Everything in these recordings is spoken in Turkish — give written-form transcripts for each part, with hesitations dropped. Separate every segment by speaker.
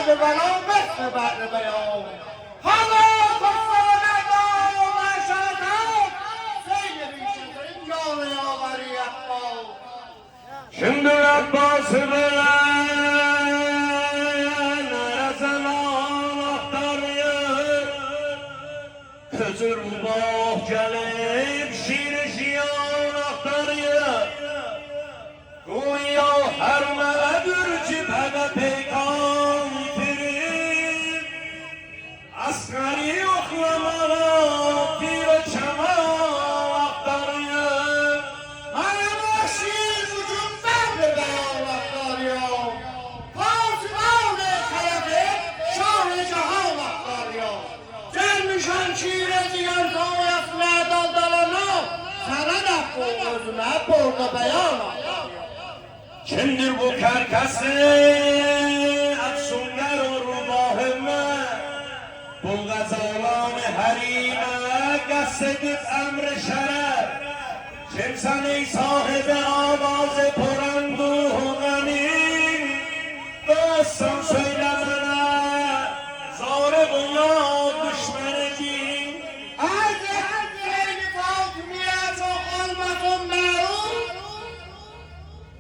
Speaker 1: بعد بلا مثل بعد بیان حالا کفار دام شدن سید بیشترین جان آوری اقبال
Speaker 2: Şimdi Abbas'ı bilen Rezalan aktarıyor Kötür bah gelip şiir şiyan aktarıyor Güya her meledir ciphede peykan yitirir Asgari yoklamalar bir çamal aktarıyor
Speaker 1: Hala şiir vücuttan bir beyan aktarıyor Fasılan karabe şah-ı cihan aktarıyor Gelmişen şiire ziyan sayesine daldalana sana da bu özüne burada beyan aktarıyor
Speaker 2: Kimdir bu kerkesi Efsunler o rubahime Bu gazalan herime Gassedip emri şeref Kimsen ey sahibi avaz-ı poranduhu gani Dostum söyle bana Zor-ı dünya düşmanı din
Speaker 1: Az Leyli Fatımiye çok olmasın merhum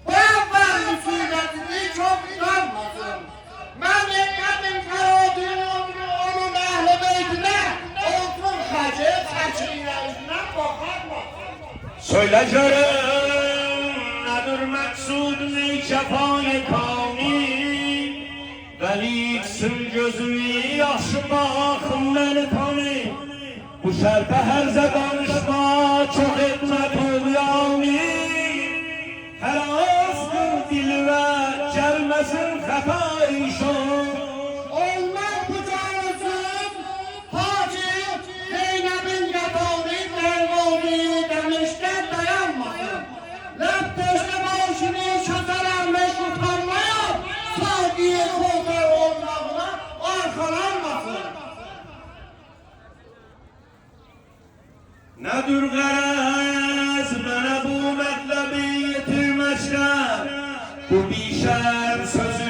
Speaker 1: Bu evvel musibetini çok sanmasın Memleketin ferodunu onun ehl-i beytine Olsun hacı çekirlerine bakarmasın
Speaker 2: Söyle görüm nedir maksud ney şefay kani Veliksin gözü yaxşı bakım beni tanı Bu şerpe her danışma çok etme tuğyani Her astır dil ve gelmesin hatayı şun
Speaker 1: Olmaz bu canlısın Hacı Zeynep'in yatağını Dervani demişler dayanmasın Lepteşte başını şataranmış utanmaya Sadiye kollar olmağına arkalanmasın
Speaker 2: Nedir garaz bana bu metlebi yitirmişler Bu bir şer sözü